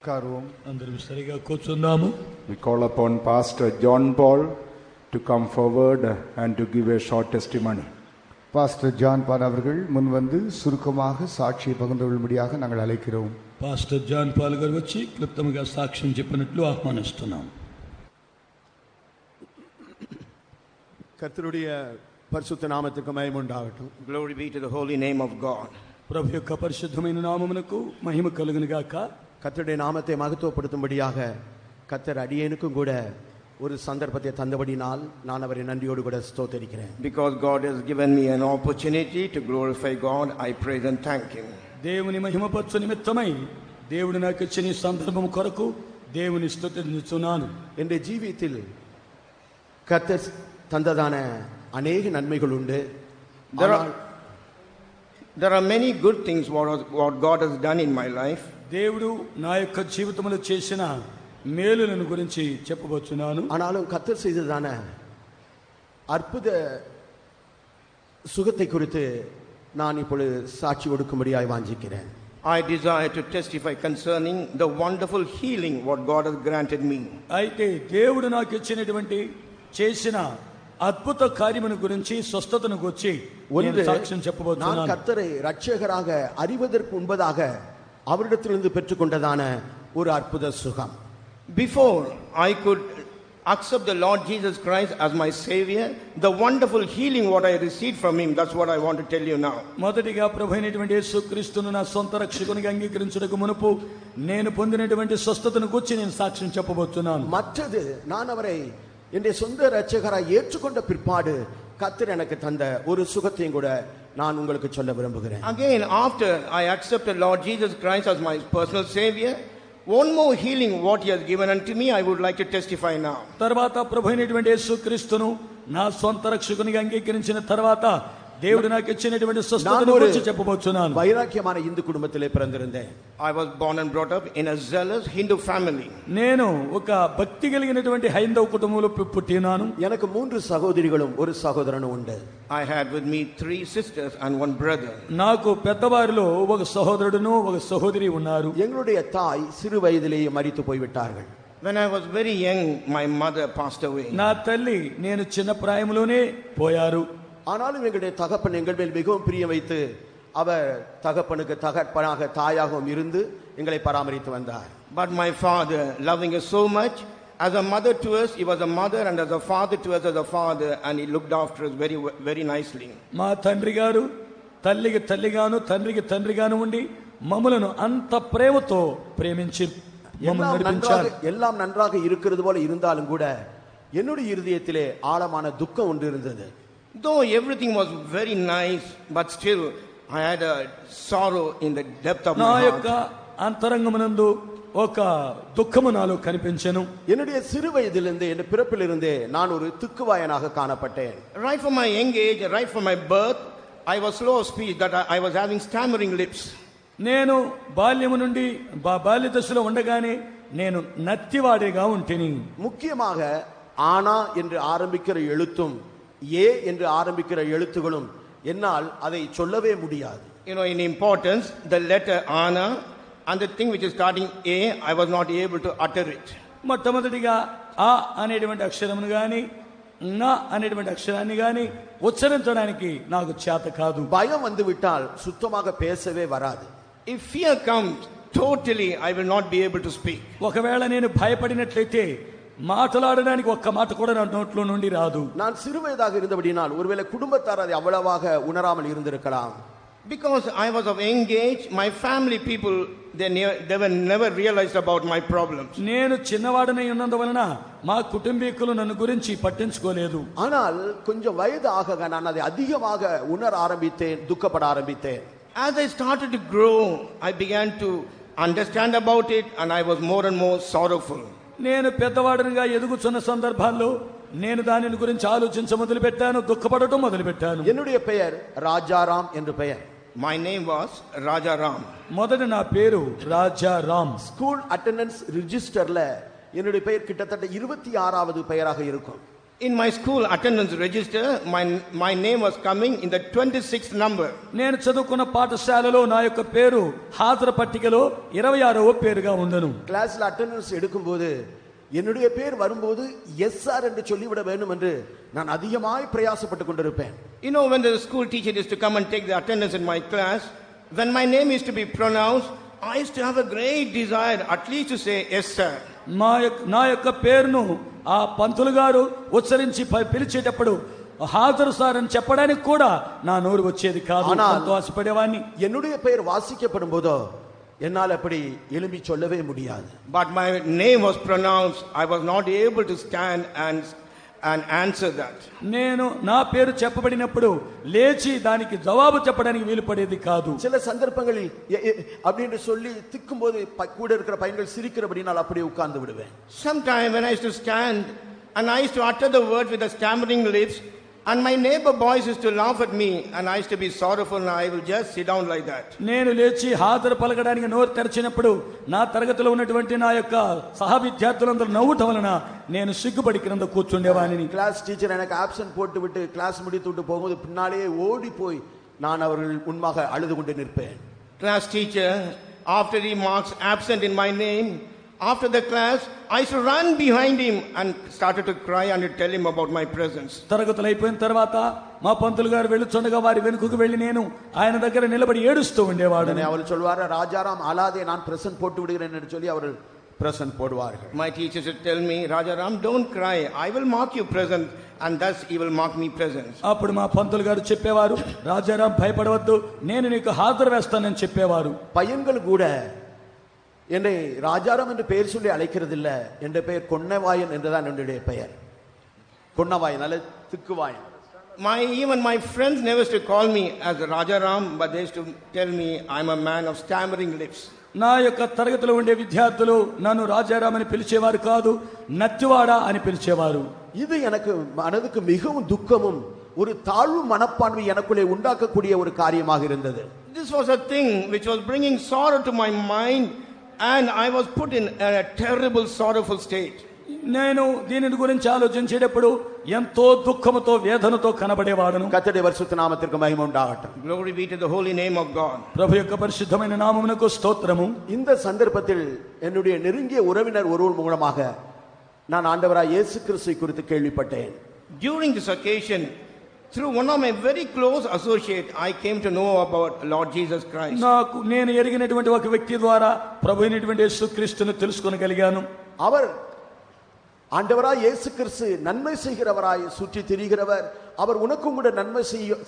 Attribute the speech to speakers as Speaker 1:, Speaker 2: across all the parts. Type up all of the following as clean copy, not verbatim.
Speaker 1: We call upon Pastor John Paul to come forward and to give a short testimony.
Speaker 2: Pastor John Paul அவர்கள் முன் வந்து சுருக்கமாக சாட்சியை பகிர்ந்து கொள்ளும்படியாக நாங்கள் அழைக்கிறோம்.
Speaker 3: Pastor John Paul గారు వచ్చి క్లుప్తంగా సాక్ష్యం చెప్పినట్లు ఆహ్వానిస్తున్నాం.
Speaker 4: கர்த்தருடைய பரிசுத்த நாமத்துக்கு மகிமை உண்டாகட்டும்.
Speaker 5: Glory be to the holy name of God.
Speaker 3: ప్రభు యొక్క పరిశుద్ధమైన నామమునకు మహిమ కలుగును గాక.
Speaker 4: கர்த்தருடைய நாமத்தை மகத்துவப்படுத்தும்படியாக கர்த்தர் அடியேனுக்கும் கூட ஒரு சந்தர்ப்பத்தை தந்தபடினால் நான் அவரை நன்றியோடு கூட ஸ்தோத்திரிக்கிறேன்.
Speaker 5: Because God has given me an opportunity to glorify God, I praise and thank him.
Speaker 3: దేవుని మహిమపరచు నిమిత్తమై దేవుడు నాకు ఇచ్చిన సందర్భం కొరకు దేవుని స్తుతిస్తున్నాను.
Speaker 4: என்னுடைய ஜீவியத்தில் கர்த்தர் தந்ததான அநேக நன்மைகள் உண்டு.
Speaker 5: There are many good things what God has done in my life.
Speaker 3: దేవుడు నా యొక్క జీవితంలో చేసిన మేలులను గురించి చెప్పబోతున్నాను.
Speaker 4: ஆனாலும் கர்த்தர் செய்ததான அற்புத சுகத்தை குறித்து நான் இப்பொழுது சாட்சி கொடுக்கும்படியாய் வாஞ்சிக்கிறேன்.
Speaker 5: I desire to testify concerning the wonderful healing what God has granted me.
Speaker 3: అయితే దేవుడు నాకు ఇచ్చినటువంటి చేసిన అద్భుత కార్యమును గురించి స్వస్థతను గురించి సాక్ష్యం చెప్పబోతున్నాను.
Speaker 4: நான் கர்த்தரை இரட்சகராக அறிவதற்கு முன்பதாக அவரிடத்திலிருந்து பெற்றுக்கொண்டதான ஒரு அற்புத சுகம்.
Speaker 5: Before I could accept the Lord Jesus Christ as my savior, the wonderful healing what I received from him, that's what I want to tell you now.
Speaker 3: మొదటిగా ప్రభువైనటువంటి యేసుక్రీస్తును నా సొంత రక్షకునిగా అంగీకరించుటకు మునుపు నేను పొందినటువంటి స్వస్థతను గురించి నేను సాక్ష్యం చెప్పబోతున్నాను.
Speaker 4: மற்றது நான் அவரை என்னுடைய சொந்த இரட்சகராய் ஏற்றுக்கொண்ட பிற்பாடு கர்த்தர் எனக்கு தந்த ஒரு சுகத்தையும் கூட நான் உங்களுக்கு சொல்ல விரும்புகிறேன்.
Speaker 5: Again, after I accepted Lord Jesus Christ as my personal savior, one more healing what he has given unto me, I would like to testify now.
Speaker 3: తర్వాత ప్రభువైనటువంటి యేసుక్రీస్తును నా సొంత రక్షకునిగా అంగీకరించిన తర్వాత దేవుడు నాకు ఇచ్చినటువంటి స్వస్థతను గురించి చెప్పబోతున్నాను.
Speaker 4: వైరాగ్యమైన Hindu కుటుంబத்திலே பிறந்திருந்தேன்.
Speaker 5: I was born and brought up in a zealous Hindu family.
Speaker 3: నేను ఒక భక్తి కలిగినటువంటి హైందవ కుటుంబంలో పుట్టినాను.
Speaker 4: எனக்கு 3 సహోదరిகளும் ஒரு సహోదరను ఉండే.
Speaker 5: I had with me 3 sisters and 1 brother.
Speaker 3: నాకు పెద్దవారిలో ఒక సహోదరుడును ఒక సహోదరి ఉన్నారు.
Speaker 4: எங்களுடைய தாய் சிறு வயதிலேயே மரித்து போய் விட்டார்கள்.
Speaker 5: When I was very young, my mother passed away.
Speaker 3: నా తల్లి నేను చిన్న ప్రాయములోనే పోయారు.
Speaker 4: ஆனாலும் எங்களுடைய தகப்பன் எங்கள் மேல் மிகவும் பிரியம் வைத்து அவர் தகப்பனுக்கு தகப்பனாக தாயாகவும் இருந்து எங்களை பராமரித்து வந்தார்.
Speaker 5: But my father, loving us so much, as a mother to us, he was a mother, and as a father to us, as a father, and he looked after us very, very nicely.
Speaker 3: మా తండ్రి గారు తల్లికి తల్లిగాను తండ్రికి తండ్రిగాను ఉండి మమ్మలను అంత ప్రేమతో ప్రేమించి
Speaker 4: எல்லாம் நன்றாக இருக்கிறது போல இருந்தாலும் கூட என்னுடைய இருதயத்திலே ஆழமான துக்கம் ஒன்று இருந்தது.
Speaker 5: Though everything was very nice, but still I had a sorrow in the depth of my heart. నా యొక్క
Speaker 3: అంతరంగమునందు ఒక దుఃఖము నాలో కనిపించెను.
Speaker 4: என்னுடைய சிறு வயதிலிருந்தே என் பிறப்பிலிருந்தே நான் ஒரு திக்குவாயனாக காணப்பட்டேன்.
Speaker 5: Right from my young age, right from my birth, I was slow of speech, that I was having stammering lips.
Speaker 3: నేను బాల్యము నుండి బాల్య దశలో ఉండగానే నేను నత్తివాడిగా ఉంటిని.
Speaker 4: ముఖ్యமாக ஆனா என்று ஆரம்பிக்கிற எழுத்தும் ஏ என்று ஆரம்பிக்கிற எழுத்துகளும் என்னால் அதை சொல்லவே முடியாது.
Speaker 5: You know, in importance, the letter ana and the thing which is starting a, I was not able to utter it.
Speaker 3: మొట్టమొదటిగా ఆ అనేటువంటి అక్షరమును గాని నా అనేటువంటి అక్షరాన్ని గాని ఉచ్చరించడానికి నాకు చేత కాదు.
Speaker 4: భయం வந்து விட்டால் சுத்தமாக பேசவே வராது.
Speaker 5: If fear comes, totally I will not be able to speak.
Speaker 3: ఒకవేళ నేను భయపడినట్లయితే మాట్లాడడానికి ఒక్క మాట కూడా నా నోట్లో నుండి రాదు.
Speaker 4: நான் சிறு வயதாக இருந்தபடியால் ஒருவேளை குடும்பத்தார் அதை அவ்வளவாக உணராமல் இருந்திருக்கலாம்.
Speaker 5: Because I was of young age, my family people they were never realized about my problems.
Speaker 3: నేను చిన్నవాడనై ఉన్నందువలన మా కుటుంబీకులు నన్ను గురించి పట్టించుకోలేదు.
Speaker 4: ஆனால் கொஞ்சம் வயது ஆக நான் அதை அதிகமாக உணர ஆரம்பித்தேன், துக்கப்பட ஆரம்பித்தேன்.
Speaker 5: As I started to grow, I began to understand about it, and I was more and more sorrowful.
Speaker 3: నేను పెద్దవాడిగా ఎదుగుతున్న సందర్భాల్లో నేను దానిని గురించి ఆలోచించ మొదలుపెట్టాను, దుఃఖపడటం మొదలుపెట్టాను.
Speaker 4: என்னுடைய பெயர் ராஜாராம் என்று பெயர்.
Speaker 5: My name was Rajaram.
Speaker 3: మొదట నా పేరు రాజారాం.
Speaker 4: ஸ்கூல் அட்டெண்டன்ஸ் ரிஜிஸ்டர்ல என்னுடைய பெயர் கிட்டத்தட்ட 26வது பெயராக இருக்கும்.
Speaker 5: In my school attendance register, my name was coming in the 26th number.
Speaker 3: నేను చదువుకున్న పాఠశాలలో నా యొక్క పేరు హాజరు పట్టికలో 26వ పేరుగా ఉండను.
Speaker 4: கிளாஸ்ல அட்டெண்டன்ஸ் எடுக்கும்போது என்னுடைய பேர் வரும்போது எஸ்ஆர் என்று சொல்லிவிட வேண்டும் என்று நான் அதிகமாய் பிரயாசப்பட்டு கொண்டிருப்பேன்.
Speaker 5: You know, when the school teacher used to come and take the attendance in my class, when my name used to be pronounced, I used to have a great desire at least to say yes sir.
Speaker 3: నా యొక్క పేరును ఆ పంతులు గారు ఉచ్చరించి పిలిచేటప్పుడు హాజరు sir అని చెప్పడానికి కూడా నా నోరు వచ్చేది కాదు. ఎంతో ఆశపడేవాడిని.
Speaker 4: என்னுடைய பெயர் வாசிக்கப்படும் போதோ என்னால் அப்படி எழும்பி சொல்லவே முடியாது.
Speaker 5: But my name was pronounced, I was not able to stand and answer that.
Speaker 3: నేను నా పేరు చెప్పబడినప్పుడు లేచి దానికి జవాబు చెప్పడానికి వీలు పడేది కాదు.
Speaker 4: சில சந்தர்ப்பங்களில் அப்படின்னு சொல்லி திக்கும்போது கூட இருக்கிற பையன்கள் சிரிக்கிறபடினால் அப்படியே உட்கார்ந்து விடுவேன்.
Speaker 5: Sometime when I used to stand and I used to utter the words with the stammering lips, and my neighbor boys used to laugh at me, and I used to be sorrowful, and I will just sit down like that.
Speaker 3: నేను లేచి హాజరు పలకడానికి నోరు తెరిచినప్పుడు నా తరగతిలో ఉన్నటువంటి నా యొక్క సహ విద్యార్థులందరూ నవ్వుట వలన నేను సిగ్గుపడి కింద కూర్చుండేవాడిని.
Speaker 4: கிளாஸ் டீச்சர் எனக்கு ஆப்சென்ட் போட்டு விட்டு கிளாஸ் முடித்து விட்டு போகும்போது பின்னாலே ஓடி போய் நான் அவர்கள் முன்பாக அழுது கொண்டு நிற்பேன்.
Speaker 5: Class teacher, after he marks absent in my name, after the class, I used to run behind him and started to cry and to tell him about my presence.
Speaker 3: తరగతులు అయిపోయిన తర్వాత మా పంతులు గారు వెళ్తుండగా వారి వెనుకకు వెళ్లి నేను ఆయన దగ్గర నిలబడి ఏడుస్తూ ఉండేవాడు.
Speaker 4: அவர் சொல்வார், ராஜாராம் அழாதே, நான் பிரசன்ட் போட்டு விடுகிறேன் என்று சொல்லி அவர்கள் பிரசன்ட் போடுவார்கள்.
Speaker 5: My teachers would tell me, Rajaram, don't cry, I will mark you present, and thus he will mark me present.
Speaker 3: అప్పుడు మా పంతులు గారు చెప్పేవారు, రాజారాం భయపడవద్దు, నేను నీకు హాజరు వేస్తానని చెప్పేవారు.
Speaker 4: பையன்கள் கூட என்னை ராஜாராம் என்று பெயர் சொல்லி அழைக்கிறது இல்ல, என்ற பெயர் கொன்னவாயன் என்றுதான் என்னுடைய பெயர். கொன்னவாயன் அல்ல திக்குவாயன்.
Speaker 5: Even my friends never used to call me as Rajaram, but they used to tell me I'm a man of stammering lips.
Speaker 3: నా యొక్క తరగతిలో ఉండే విద్యార్థులు నన్ను రాజారాం అని పిలిచేవారు కాదు, నత్తివాడ అని పిలిచేవారు.
Speaker 4: இது எனக்கு மனதுக்கு மிகவும் துக்கமும் ஒரு தாழ்வு மனப்பான்மை எனக்குள்ளே உண்டாக்கக்கூடிய ஒரு காரியமாக இருந்தது.
Speaker 5: This was a thing which was bringing sorrow to my mind, and I was put in a terrible sorrowful state.
Speaker 3: నేను దీని గురించి ఆలోచించేటప్పుడు ఎంతో దుఃఖముతో వేదనతో కనబడేవాడును.
Speaker 4: கர்த்தருடைய பரிசுத்த நாமத்திற்கு மகிமை உண்டாகட்டும்.
Speaker 5: Glory be to the holy name of God.
Speaker 3: ప్రభు యొక్క పరిశుద్ధమైన నామమునకు స్తోత్రము.
Speaker 4: இந்த சந்தர்ப்பத்தில் என்னுடைய நெருங்கிய உறவினர் ஒருவர் மூலமாக நான் ஆண்டவராய் இயேசு கிறிஸ்துவை குறித்து கேள்விப்பட்டேன்.
Speaker 5: During this occasion, through one of my very close associate, I came to know about Lord Jesus Christ.
Speaker 3: నాకు నేను ఎరిగినటువంటి ఒక వ్యక్తి ద్వారా ప్రభు అయినటువంటి యేసుక్రీస్తును తెలుసుకోగలిగాను.
Speaker 4: அவர் ஆண்டவராய் இயேசு கிறிஸ்து நன்மை செய்கிறவராய் சுற்றி திரிகிறவர், அவர் உனக்கும் கூட நன்மை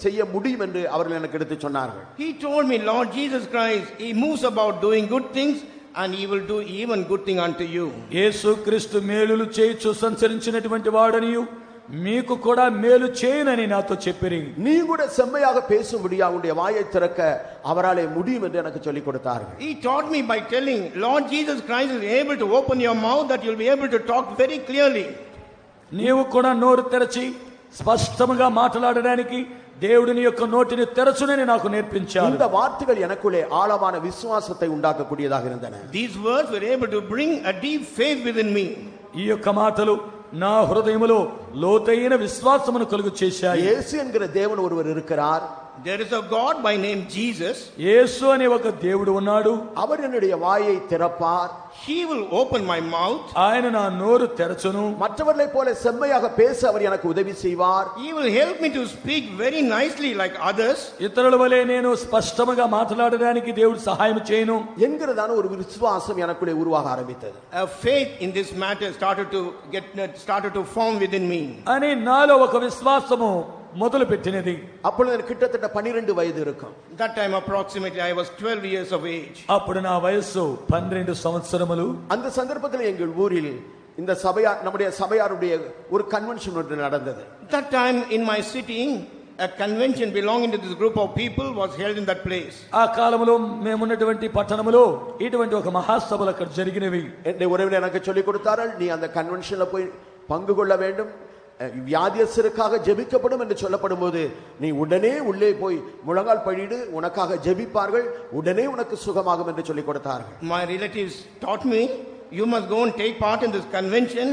Speaker 4: செய்ய முடியும் என்று அவர்கள் எனக்கு எடுத்து சொன்னார்கள்.
Speaker 5: He told me, Lord Jesus Christ, he moves about doing good things, and he will do even good thing unto you.
Speaker 3: యేసుక్రీస్తు మేలులు చేయుచు సంచరించినటువంటి వాడనియు మీకు కూడా మేలు చేయనని నాతో చెప్పిరి.
Speaker 4: நீ கூட செம்மையாக பேசும்படியா உன்னுடைய வாயை திறக்க அவராலே முடியும் என்று எனக்கு சொல்லிக் கொடுத்தார்கள்.
Speaker 5: He taught me by telling, Lord Jesus Christ is able to open your mouth that you'll be able to talk very clearly.
Speaker 3: నీవు కూడా నోరు తెరచి స్పష్టంగా మాట్లాడడానికి దేవుడిని యొక్క నోటిని తెరచునని నాకు నేర్పించారు.
Speaker 4: இந்த வார்த்தைகள் எனக்குள்ளே ஆழமான விசுவாசத்தை உண்டாக்கக்கூடியதாக இருந்தன.
Speaker 5: These words were able to bring a deep faith within me.
Speaker 3: ఈ యొక్క మాటలు నా హృదయములో లోతైన విశ్వాసమును కలుగు చేశాయి.
Speaker 4: యేసు என்கிற தேவன் ஒருவர் இருக்கிறார்.
Speaker 5: There is a God by name Jesus.
Speaker 3: యేసు అనే ఒక దేవుడు ఉన్నాడు.
Speaker 4: அவர் என்னுடைய வாயை திறப்பார்.
Speaker 5: He will open my mouth.
Speaker 3: ఆయన నా నోరు తెరచును.
Speaker 4: மற்றவர்களைப் போல செம்மையாக பேச அவர் எனக்கு உதவி செய்வார்.
Speaker 5: He will help me to speak very nicely like others.
Speaker 3: ఇతరుల వలె నేను స్పష్టంగా మాట్లాడడానికి దేవుడు సహాయం చేయను
Speaker 4: என்கிறதான ஒரு விசுவாசம் எனக்குள்ளே உருவாக ஆரம்பித்தது.
Speaker 5: A faith in this matter started to form within me.
Speaker 3: అని నాలో ఒక విశ్వాసము మొదలు పెట్టినది.
Speaker 4: அப்பொழுது எனக்கு கிட்டத்தட்ட 12 வயது இருக்கும்.
Speaker 5: That time approximately I was 12 years of age.
Speaker 3: అప్పుడు నా వయస్సు 12 సంవత్సరములు.
Speaker 4: அந்த சந்தர்ப்பத்தில் எங்கள் ஊரில் இந்த சபையார் நம்முடைய சபையாருடைய ஒரு கன்வென்ஷன் ஒன்று நடந்தது.
Speaker 5: That time in my city, a convention belonging to this group of people was held in that place.
Speaker 3: ఆ కాలంలో మేమున్నటువంటి పట్టణములో ఇటువంటి ఒక మహాసభలు అక్కడ జరిగినవి.
Speaker 4: என்னுடைய உறவினர் எனக்கு சொல்லிக் கொடுத்தார்கள், நீ அந்த கன்வென்ஷன்ல போய் பங்கு கொள்ள வேண்டும், வியாதியஸ்தருக்காக ஜெபிக்கப்படும் என்று சொல்லப்படும் போது நீ உடனே உள்ளே போய் முழங்கால் படியிடு, உனக்காக ஜெபிப்பார்கள், உடனே உனக்கு சுகமாகும் என்று சொல்லிக் கொடுத்தார்கள்.
Speaker 5: My relatives taught me, you must go and take part in this convention,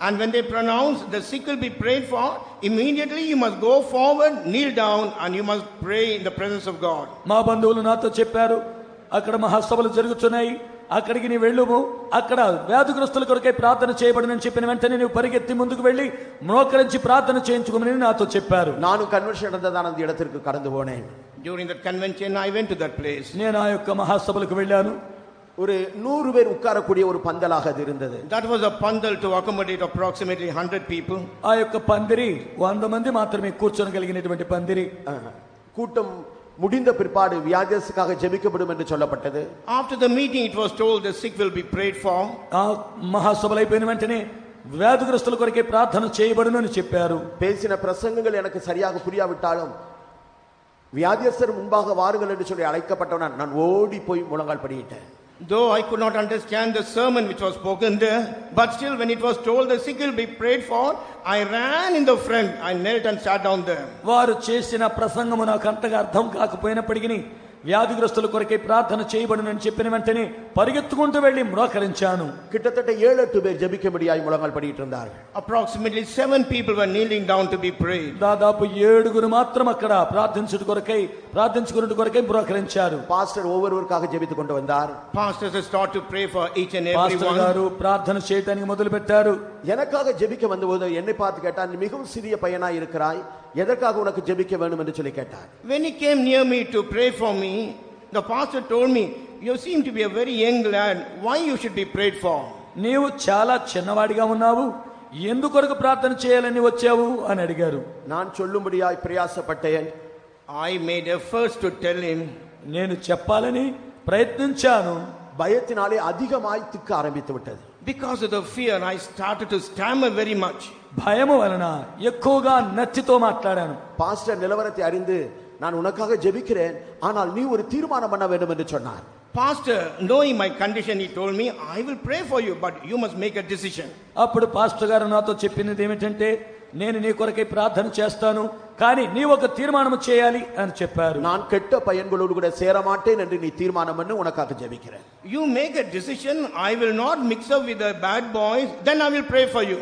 Speaker 5: And when they pronounce the sick will be prayed for, immediately you must go forward, kneel down, and you must pray in the presence of God.
Speaker 3: మా బంధువులు నాతో చెప్పారు, అక్కడ మహాసభలు జరుగుతున్నాయి, అక్కడికి నీ వెళ్ళుము, అక్కడ వ్యాధిగ్రస్తుల కొరకై ప్రార్థన చేయబడినని చెప్పిన వెంటనే నువ్వు పరిగెత్తి ముందుకు వెళ్ళి మోకరించి ప్రార్థన చేయించుకోమని నాతో చెప్పారు.
Speaker 4: ನಾನು ಕನ್ವೆನ್ಷನ್ நடந்ததான அந்த இடத்திற்கு கடந்து போனேன்.
Speaker 5: During that convention I went to that place.
Speaker 3: నేను ఆ యొక్క మహాసభలకు వెళ్ళాను.
Speaker 4: ஒரு 100 பேர் உட்காரக்கூடிய ஒரு பந்தலாக அது இருந்தது.
Speaker 5: That was a pandal to accommodate approximately 100 people.
Speaker 3: ఆ యొక్క పందిరి 100 మంది మాత్రమే కూర్చోగలిగినటువంటి పందిరి.
Speaker 4: கூட்டம் முடிந்த பிற்பாடு வியாதியஸ்துக்காக ஜெபிக்கப்படும் என்று சொல்லப்பட்டது.
Speaker 5: After the meeting it was told the sick will be prayed for.
Speaker 3: ఆ మహాసభలు అయిపోయిన వెంటనే వ్యాధిగ్రస్తుల కొరకే ప్రార్థన చేయబడును అని చెప్పారు.
Speaker 4: பேசின பிரசங்கங்கள் எனக்கு சரியாக புரியாவிட்டாலும் வியாதியஸ்தர் முன்பாக வாருங்கள் என்று சொல்லி அழைக்கப்பட்டவன் நான் ஓடி போய் முழங்கால் படியிட்டேன்.
Speaker 5: Though I could not understand the sermon which was spoken there, but still when it was told the sick will be prayed for, I ran in the front, I knelt and sat down there.
Speaker 3: వారు చేసిన ప్రసంగము నాకు అంతగా అర్థం కాకపోయినప్పటికీ వ్యాధిగ్రస్తుల కొరకే ప్రార్థన చేయబడునని చెప్పిన వెంటనే పరిగెత్తుకుంటూ వెళ్లి మోకరించాను.
Speaker 4: கிட்டத்தட்ட 7-8 பேர் ஜெபிக்கும்படியாய் முழங்கால் படியிட்டு இருந்தார்கள்.
Speaker 5: Approximately 7 people were kneeling down to be prayed.
Speaker 3: దాదాపు 7 మాత్రం అక్కడ ప్రార్థించుకున్నట్టు కొరకై మోకరించారు.
Speaker 4: పాస్టర్ ஒவ்வொருவருக்காக ஜெபித்துக் கொண்டு வந்தார்.
Speaker 5: Pastors start to pray for each and every
Speaker 3: pastor
Speaker 5: one.
Speaker 3: గారు ప్రార్థన చేయడానికి మొదలు పెట్టారు.
Speaker 4: எனக்காக ஜெபிக்க வந்தபோது என்னை பார்த்து கேட்டார், நீ மிகவும் சிறிய பையனாய் இருக்கிறாய், எதற்காக உனக்கு ஜெபிக்க வேண்டும் என்று சொல்லி கேட்டார்.
Speaker 5: When he came near me to pray for me, the pastor told me, you seem to be a very young lad, why you should be prayed for?
Speaker 3: నీవు చాలా చిన్నవాడిగా ఉన్నావు, ఎందుకొరకు ప్రార్థన చేయాలని వచ్చావు అని అడిగారు.
Speaker 4: நான் சொல்லும்படியாய் பிரயாசப்பட்டேன்.
Speaker 5: I made efforts to tell him.
Speaker 3: నేను చెప్పాలని ప్రయత్నించాను.
Speaker 4: பயத்தினாலே அதிகமாய் திக்க ஆரம்பித்து விட்டது.
Speaker 5: Because of the fear I started to stammer very much.
Speaker 3: భయము వలన ఎక్కువగా నత్తితో మాట్లాడాను.
Speaker 4: பாஸ்டர் நிலவரத்தை அறிந்து நான் உனக்காக ஜெபிக்கிறேன், ஆனால் நீ ஒரு தீர்மானம் பண்ண வேண்டும் என்று சொன்னார்.
Speaker 5: Pastor, knowing my condition, he told me, I will pray for you, but you must make a decision.
Speaker 3: అప్పుడు పాస్టర్ గారు నాతో చెప్పినది ఏమిటంటే, నేను నీ కొరకై ప్రార్థన చేస్తాను, కానీ నీ ఒక తీర్మానం చేయాలి అని చెప్పారు.
Speaker 4: நான் கெட்ட பையன்களோடு கூட சேர மாட்டேன் என்று நீ தீர்மானம் பண்ணு, உனக்காக ஜெபிக்கிறேன்.
Speaker 5: You make a decision, I will not mix up with the bad boys, then I will pray for you.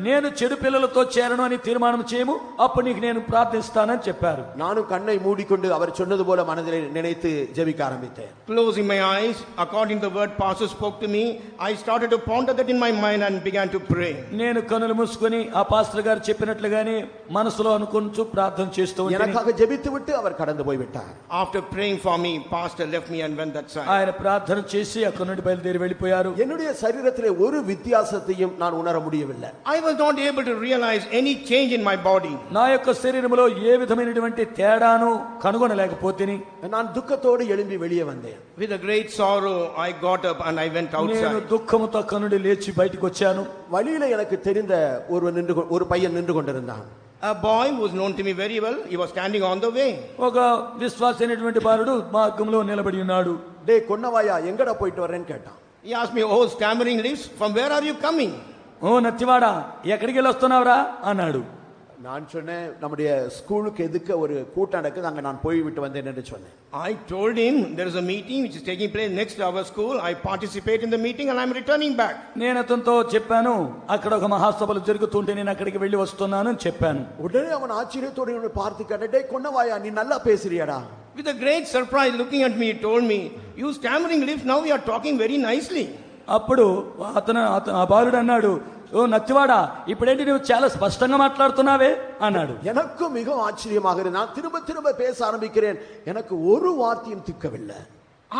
Speaker 5: నేను చెడు పిల్లలతో చేరను అని తీర్మానం చేయము, అప్పుడు నీకు నేను ప్రార్థిస్తానని చెప్పారు.
Speaker 4: నాను కన్నై మూడికొండు அவர் சொன்னது போல மனதிலே நினைத்து ஜெபிக்க ஆரம்பித்தேன்.
Speaker 5: Closing my eyes, according to the word pastor spoke to me, I started to ponder that in my mind and began to pray.
Speaker 3: నేను కన్నులు మూసుకొని ఆ పాస్టర్ గారు చెప్పినట్లుగానే మనసులో అనుకుంటూ ప్రార్థన చేస్తూ ఉన్నాను.
Speaker 4: எனக்காக ஜெபித்து விட்டு அவர் கடந்து போய் விட்டார்.
Speaker 5: After praying for me, pastor left me and went that side.
Speaker 3: ఆయన ప్రార్థన చేసి అక్కడి నుండి బయలుదేరి వెళ్ళిపోయారు.
Speaker 4: என்னுடைய శరీరத்திலே ஒரு வித்தியாசத்தையும் நான் உணர முடியவில்லை.
Speaker 5: I was not able to realize any change in my body.
Speaker 3: నా యొక్క శరీరములో ఏ విధమైనటువంటి తేడాను కనుగొనలేకపోతేని
Speaker 4: நான் துக்கத்தோடு எழும்பி வெளியே வந்தேன்.
Speaker 5: With a great sorrow I got up and I went outside.
Speaker 3: నేను దుఃఖముతో అక్కడి నుండి లేచి బయటికి వచ్చాను.
Speaker 4: వழியில எனக்கு தெரிந்த ஒரு பையன் நின்று கொண்டிருந்தான்.
Speaker 5: A boy who was known to me very well, he was standing on the way.
Speaker 3: ఒక విశ్వాసైనటువంటి బాలుడు మార్గంలో నిలబడి ఉన్నాడు.
Speaker 4: டேய் கொన్నவாயா எங்கடா போயிட்டு வரேன்னு கேட்டான்.
Speaker 5: He asked me, oh stammering lips, from where are you coming?
Speaker 3: ఓ నత్తివాడా, ఎక్కడికి వెళ్ళి వస్తున్నావురా అన్నాడు.
Speaker 4: நான் சொன்னேன், நம்முடைய ஸ்கூலுக்கு எதுக்கு ஒரு கூட்டம் நடக்குது, அங்க நான் போய் விட்டு வந்தேன் என்று சொன்னேன்.
Speaker 5: I told him there is a meeting which is taking place next to our school. I participate in the meeting and I am returning back.
Speaker 3: నేను అతనితో చెప్పాను, అక్కడ ఒక మహాసభలు జరుగుతుంటే నేను అక్కడికి వెళ్ళి వస్తున్నాను అని చెప్పాను.
Speaker 4: உடனே அவன் ஆச்சரியத்தோடு என்னை பார்த்து கேட்டான், டேய் கொன்னவாயா நீ நல்லா பேசுறியாடா?
Speaker 5: With a great surprise looking at me, he told me, you stammering lips, now you are talking very nicely.
Speaker 3: అప్పుడు అతను ఆ బాలుడు అన్నాడు, ఓ నత్తివాడా, ఇప్పుడేంటి నువ్వు చాలా స్పష్టంగా మాట్లాడుతున్నావే అన్నాడు.
Speaker 4: எனக்கு மிகவும் ஆச்சரியமாக இருந்தது. நான் திரும்ப திரும்ப பேச ஆரம்பிக்கிறேன், எனக்கு ஒரு வார்த்தையும் திக்கவில்லை.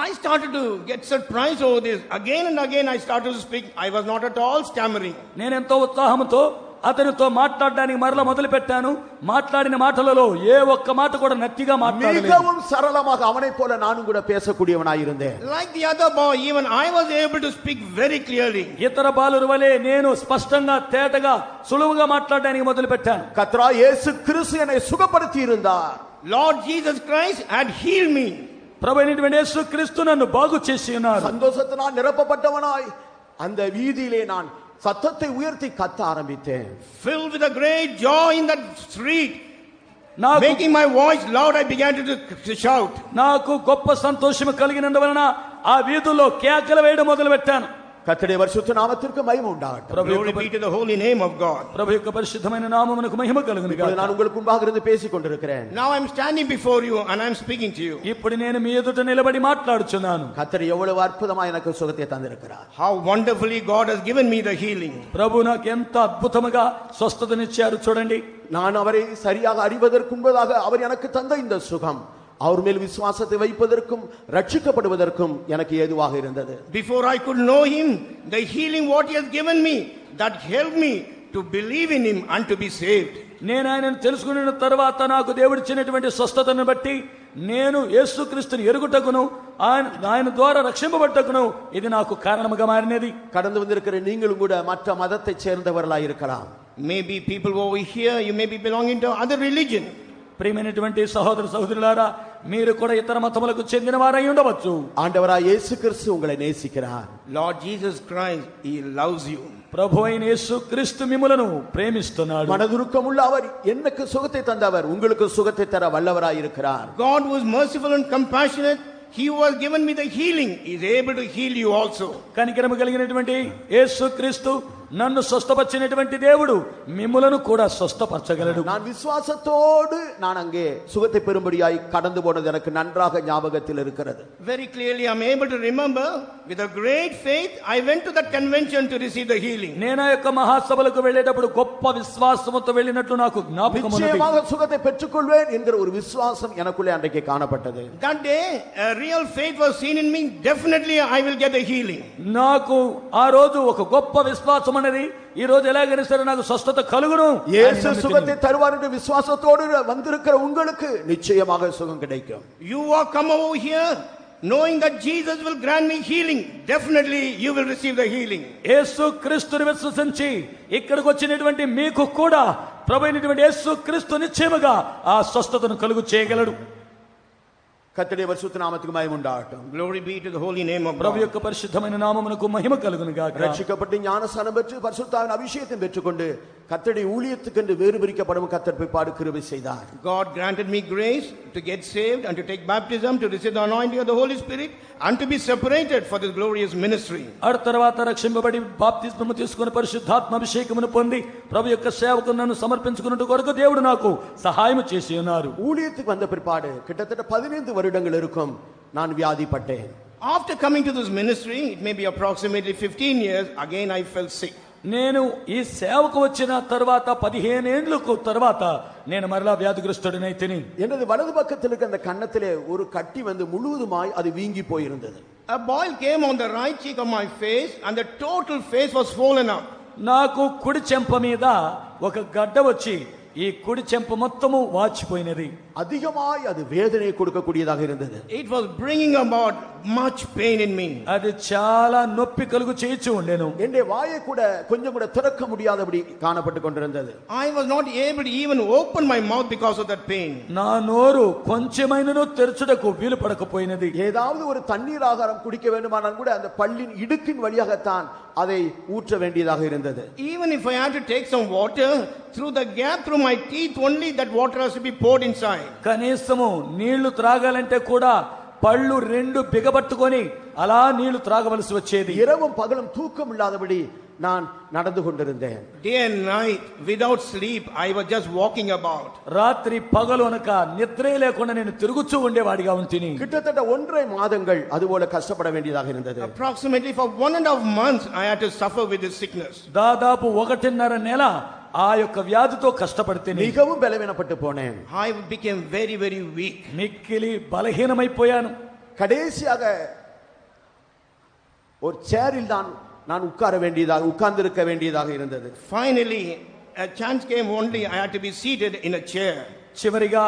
Speaker 5: I started to get surprised over this. Again and again I started to speak. I was not at all stammering.
Speaker 3: నేను ఎంతో ఉత్సాహంతో అతనితో మాట్లాడడానికి మరలా మొదలు పెట్టాను. మాట్లాడిన మాటలలో ఏ ఒక్క మాట కూడా నత్తిగా మాట్లాడలేదు.
Speaker 4: மிகவும் சரளமாக அவனை போல நானும் கூட பேசக்கூடியவனாய் இருந்தேன்.
Speaker 5: Like the other boy, even I was able to speak very clearly.
Speaker 3: ఇతర బాలురు వలె నేను స్పష్టంగా తేటగా సులువుగా మాట్లాడడానికి మొదలు పెట్టాను.
Speaker 4: கர்த்தராகிய இயேசு கிறிஸ்து என்னை சுகப்படுத்தி இருந்தார்.
Speaker 5: Lord Jesus Christ had healed me.
Speaker 3: ప్రభువైనటువంటి యేసు క్రీస్తు నన్ను బాగు చేసి ఉన్నారు.
Speaker 4: சந்தோஷத்தினால் நிரப்பப்பட்டவனாய் அந்த வீதியிலே நான் சத்தத்தை உயர்த்தி கத்த ஆரம்பித்தேன்.
Speaker 5: Filled with a great joy in that street, making my voice loud, I began to shout.
Speaker 3: నాకు గొప్ప సంతోషం కలిగినందువలన ఆ వీధుల్లో కేకలు వేయడం మొదలు పెట్టాను.
Speaker 4: கர்த்தருடைய பரிசுத்த நாமத்திற்கு மகிமை உண்டாகட்டும்.
Speaker 5: Glory be to the holy name of God.
Speaker 3: ప్రభు యొక్క పరిశుద్ధమైన నామమునకు మహిమ కలుగును
Speaker 4: இப்பொழுது
Speaker 3: గాక.
Speaker 4: நான் உங்களுக்கு முன்பாக இருந்து பேசிக் கொண்டிருக்கிறேன்.
Speaker 5: Now I am standing before you and I am speaking to you.
Speaker 3: ఇప్పుడు నేను మీ ఎదుట నిలబడి మాట్లాడుచున్నాను.
Speaker 4: கர்த்தர் எவ்வளவு அற்புதமா எனக்கு சுகத்தை தந்திருக்கிறார்.
Speaker 5: How wonderfully God has given me the healing.
Speaker 3: ప్రభు నాకు ఎంత అద్భుతముగా స్వస్థతనిచ్చారు చూడండి.
Speaker 4: நான் அவரை சரியாக அறிவதற்கு முன்பதாக அவர் எனக்கு தந்த இந்த சுகம் அவர் மேல் விசுவாசத்தை வைப்பதற்கும் ரட்சிக்கப்படுவதற்கும் எனக்கு ஏதுவாக இருந்தது.
Speaker 5: Before I could know him, the healing what he has given me, that helped me to believe in him and to be saved.
Speaker 3: నేను ఆయనను తెలుసుకున్న తర్వాత నాకు దేవుడిచ్చినటువంటి స్వస్థతను బట్టి నేను యేసుక్రీస్తుని ఎరుగుటకును ఆయన ద్వారా రక్షింపబట్టకును ఇది నాకు కారణముగా మారినది.
Speaker 4: கடந்து வந்திருக்கிற நீங்களும் கூட மற்ற மதத்தை சேர்ந்தவர்களாய் இருக்கலாம்.
Speaker 5: Maybe people over here, you may be belonging to other religion.
Speaker 3: ప్రియమైనటువంటి సహోదర సహోదరులారా, మీరు కూడా ఇతర మతములకు చెందిన వారై ఉండవచ్చు.
Speaker 4: ஆண்டவராய் இயேசு கிறிஸ்து உங்களை நேசிக்கிறார்.
Speaker 5: Lord Jesus Christ, he loves you.
Speaker 3: ప్రభు అయిన యేసుక్రీస్తు మిమ్ములను ప్రేమిస్తున్నాడు.
Speaker 4: மனதுருக்கமுள்ள அவர் எனக்கு சுகத்தை தந்தவர் உங்களுக்கு சுகத்தை தர வல்லவராய் இருக்கிறார்.
Speaker 5: God was merciful and compassionate. He who has given me the healing is able to heal you also.
Speaker 3: కనికరము కలిగినటువంటి యేసుక్రీస్తు నన్ను స్వస్థపరిచినటువంటి దేవుడు మిమ్ములను కూడా స్వస్థపరచగలడు.
Speaker 4: நான் விசுவாசத்தோடு நான் அங்கே சுகத்தை பெறும்படியாய் கடந்து போனது எனக்கு நன்றாக ஞாபகத்தில் இருக்கிறது.
Speaker 5: Very clearly I am able to remember, with a great faith I went to that convention to receive the healing.
Speaker 3: నేను ఆ యొక్క మహాసభలకు వెళ్ళేటప్పుడు గొప్ప విశ్వాసముతో వెళ్ళినట్లు నాకు జ్ఞాపకం ఉన్నది.
Speaker 4: నిశ్చయமாக சுகத்தை பெற்றுக்கொள்வேன் என்கிற ஒரு விசுவாசம் எனக்குள்ளே அன்றைக்கு காணப்பட்டது.
Speaker 5: That day a real faith was seen in me. Definitely I will get the healing.
Speaker 3: నాకు ఆ రోజు ఒక గొప్ప విశ్వాసం అనేది ఈ రోజు ఎలాగైనా సరే నాకు స్వస్థత కలుగును.
Speaker 4: இயேசு சுகத்தை தருவார் என்ற விசுவாசத்தோடு வந்திருக்கிற உங்களுக்கு நிச்சயமாக சுகம் கிடைக்கும்.
Speaker 5: You are come over here knowing that Jesus will grant me healing. Definitely you will receive the healing.
Speaker 3: యేసు క్రీస్తుని విశ్వసించి ఇక్కడికి వచ్చినటువంటి మీకు కూడా ప్రభువైనటువంటి యేసు క్రీస్తు నిశ్చయముగా ఆ స్వస్థతను కలుగు చేయగలడు.
Speaker 4: கர்த்தருடைய பரிசுத்த நாமத்துக்கு மகிமை உண்டாகட்டும்.
Speaker 5: Glory be to the holy name of
Speaker 3: Prabhu
Speaker 5: God.
Speaker 3: యొక్క పరిశుద్ధమైన నామమునకు మహిమ కలుగును గాక.
Speaker 4: ரட்சிக்கப்பட்டு ஞானஸ்நானம் பெற்று பரிசுத்தாவின் அபிஷேகத்தை பெற்றுக்கொண்டு கர்த்தருடைய ஊழியத்துக்கென்று வேறு பிரிக்கப்படும் கர்த்தர் பிற்பாடு கிருபை செய்தார்.
Speaker 5: God granted me grace to get saved and to take baptism, to receive the anointing of the Holy Spirit and to be separated for this glorious ministry.
Speaker 3: ఆ తర్వాత రక్షింపబడి బాప్తిస్మము తీసుకుని పరిశుద్ధాత్మ అభిషేకమును పొంది ప్రభు యొక్క సేవకు నన్ను సమర్పించుకున్నట్టు కొరకు దేవుడు నాకు సహాయం చేసి ఉన్నారు.
Speaker 4: ஊழியத்துக்கு வந்த பிற்பாடு கிட்டத்தட்ட 15 வருடங்கள் இருக்கும் நான் வியாதிப்பட்டேன்.
Speaker 5: After coming to this ministry, it may be approximately 15 years, again I fell sick.
Speaker 3: నేను ఈ సేవకు వచ్చిన తర్వాత 15 ఏళ్లకు తర్వాత నేను మరలా వ్యాధిగ్రస్తుడినైతిని.
Speaker 4: எனது வலது பக்கத்தில் இருக்க அந்த கன்னத்திலே ஒரு கட்டி வந்து முழுவதுமாய் அது வீங்கி போயிருந்தது.
Speaker 5: A boil came on the right cheek of my face and the total face was swollen up.
Speaker 3: నాకు కుడి చెంప మీద ఒక గడ్డ వచ్చి ఈ కుడి చెంప మొత్తము వాచిపోయినది.
Speaker 4: அதிகமாய் அது வேதனை கொடுக்கக்கூடியதாக இருந்தது.
Speaker 5: It was bringing about much pain in me.
Speaker 3: అది చాలా నొప్పి కలుగు చేయించి ఉండెను.
Speaker 4: என்னுடைய வாயை கூட கொஞ்சம் கூட திறக்க முடியாதபடி காணப்பட்டு கொண்டிருந்தது.
Speaker 5: I was not able to even open my mouth because of that pain.
Speaker 3: నా నోరు కొంచెమైనను తెరచుటకు వీలు పడకపోయినది.
Speaker 4: ஏதாவது ஒரு தண்ணீர் ஆகாரம் குடிக்க வேண்டுமானால் கூட அந்த பல்லின் இடுக்கின் வழியாகத்தான் அதை ஊற்ற வேண்டியதாக இருந்தது.
Speaker 5: Even if I had to take some water, through the gap through my teeth only, that water has to be poured inside.
Speaker 3: కనీసము నీళ్లు త్రాగాలంటే కూడా పళ్ళు రెండు బిగబట్టుకొని అలా నీళ్లు త్రాగవలసి వచ్చేది.
Speaker 4: இரவும் பகலும் தூக்கம் இல்லாதபடி நான் நடந்து கொண்டிருந்தேன்.
Speaker 5: Day and night without sleep I was just walking about.
Speaker 3: రాత్రి పగలు అనక నిద్రే లేకుండా నేను తిరుగుచూ ఉండేవాడిగా ఉంటిని.
Speaker 4: கிட்டத்தட்ட 1.5 மாதங்கள் அதுபோல கஷ்டப்பட வேண்டியதாக இருந்தது.
Speaker 5: Approximately for 1.5 months I had to suffer with this sickness.
Speaker 3: దాదాపు 1.5 నెల ఆ యొక్క వ్యాధితో కష్టపడితేనే
Speaker 4: மிகவும் பலவீனப்பட்டு போனேன்.
Speaker 5: I became very very weak.
Speaker 3: మిక్కిలి బలహీనమైపోయాను.
Speaker 4: கடைசியாக ஒரு சேரில் தான் நான் உட்கார்ந்திருக்க வேண்டியதாக இருந்தது.
Speaker 5: Finally a chance came only I had to be seated in a chair.
Speaker 3: చివరిగా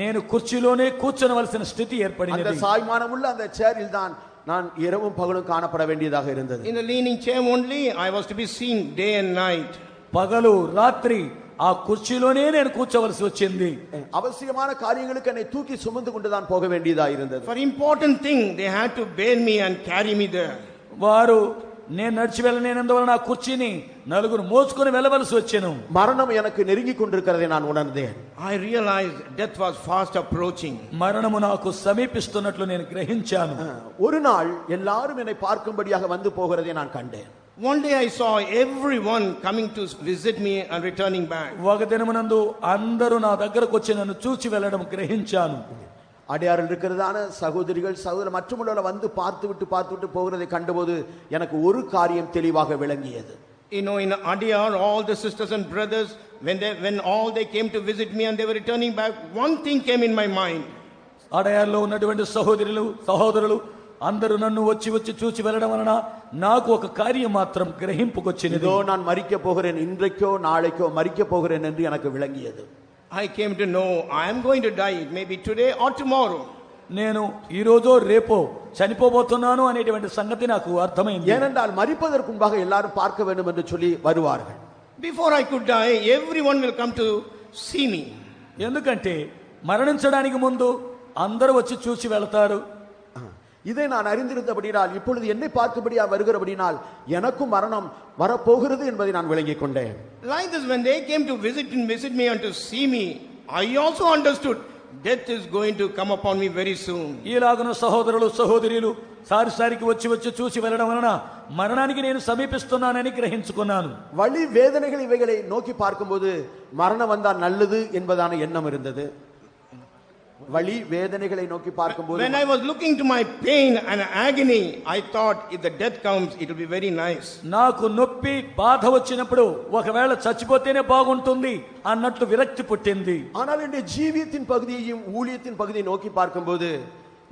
Speaker 3: నేను కుర్చీలోనే కూర్చోవలసిన స్థితి
Speaker 4: அந்த
Speaker 3: ఏర్పడినది.
Speaker 4: சாய்மானமுள்ள அந்த சேரில் தான் நான் இரவும் பகலும் காணப்பட வேண்டியதாக இருந்தது.
Speaker 5: In the leaning chair only I was to be seen day and night.
Speaker 3: పగలు రాత్రి ఆ కుర్చీలోనే నేను కూర్చోవలసి వచ్చింది.
Speaker 4: அவசியமான காரியங்களுக்கு என்னை தூக்கி சுமந்து கொண்டு தான் போக வேண்டியதாக இருந்தது.
Speaker 5: For important thing they had to bear me and carry me there.
Speaker 3: వారు నేను నడిచి వెళ్ళలేనందువల్ల నా కుర్చీని నలుగురు మోసుకొని వెళ్ళవలసి వచ్చాను.
Speaker 4: மரணம் எனக்கு நெருங்கி கொண்டிருக்கிறதை நான் உணர்ந்தேன்.
Speaker 5: I realized death was fast approaching.
Speaker 3: మరణము నాకు సమీపిస్తున్నట్లు నేను గ్రహించాను.
Speaker 4: ஒரு நாள் எல்லாரும் என்னை பார்க்கும்படியாக வந்து போகிறதை நான் கண்டேன்.
Speaker 5: One day I saw everyone coming to visit me and returning back.
Speaker 3: ఒక దినమునందు అందరూ నా దగ్గరకు వచ్చి నన్ను చూచి వెళ్ళడం గ్రహించాను.
Speaker 4: அடையாறில் இருக்கிறதான சகோதரிகள் சகோதரர் மற்றவங்கள வந்து பார்த்து விட்டு போகிறதை கண்டபோது எனக்கு ஒரு காரியம் தெளிவாக விளங்கியது.
Speaker 5: You know, in Adiyar, all the sisters and brothers, when all they came to visit me and they were returning back, one thing came in my mind.
Speaker 3: అడయార్లో ఉన్నటువంటి సహోదరులు అందరూ నన్ను వచ్చి చూచి వెళ్ళడం వలన నాకు ఒక కార్యం మాత్రం గ్రహింపుకొచ్చినది.
Speaker 4: இதோ நான் மரிக்க போகிறேன், இன்றைக்கோ நாளைக்கோ மரிக்க போகிறேன் என்று எனக்கு விளங்கியது.
Speaker 5: I came to know I am going to die, maybe today or tomorrow.
Speaker 3: నేను ఈ రోజో రేపో చనిపోబోతున్నాను అనేటువంటి సంగతి నాకు అర్థమైంది.
Speaker 4: ஏனென்றால் மரிப்பதற்கு முன்பாக எல்லாரும் பார்க்க வேண்டும் என்று சொல்லி வருவார்கள்.
Speaker 5: Before I could die, everyone will come to see me.
Speaker 3: ఎందుకంటే మరణించడానికి ముందు అందరూ వచ్చి చూసి వెళ్తారు.
Speaker 4: இதை நான் அறிந்திருந்தபடியால் இப்பொழுது என்னை பார்க்கும்படியா வருகிறபடினால் எனக்கும் மரணம் வரப்போகிறது என்பதை நான் விளங்கிக் கொண்டேன்.
Speaker 5: Like this, when they came to visit me and to see me, I also understood death is going to come upon me very soon.
Speaker 3: ఈలాగున సహోదరులు సహోదరులు సారికి వచ్చి చూసి వెళ్ళడం వలన మరణానికి నేను సమీపిస్తున్నానని గ్రహించుకున్నాను.
Speaker 4: வலி வேதனைகள் இவைகளை நோக்கி பார்க்கும்போது மரணம் வந்தால் நல்லது என்பதான எண்ணம் இருந்தது. வலி வேதனைகளை நோக்கி பார்க்கும்போது
Speaker 5: when I was looking to my pain and agony, I thought if the death comes it will be very nice.
Speaker 3: నాకు నొప్పి బాధ వచ్చినప్పుడు ఒకవేళ చచ్చిపోతేనే బాగుంటుంది అన్నట్లు విరక్తి పుట్టింది.
Speaker 4: ஆனால் இந்த ஜீவியத்தின் பகுதியையும் ஊழியத்தின் பகுதியை நோக்கி பார்க்கும்போது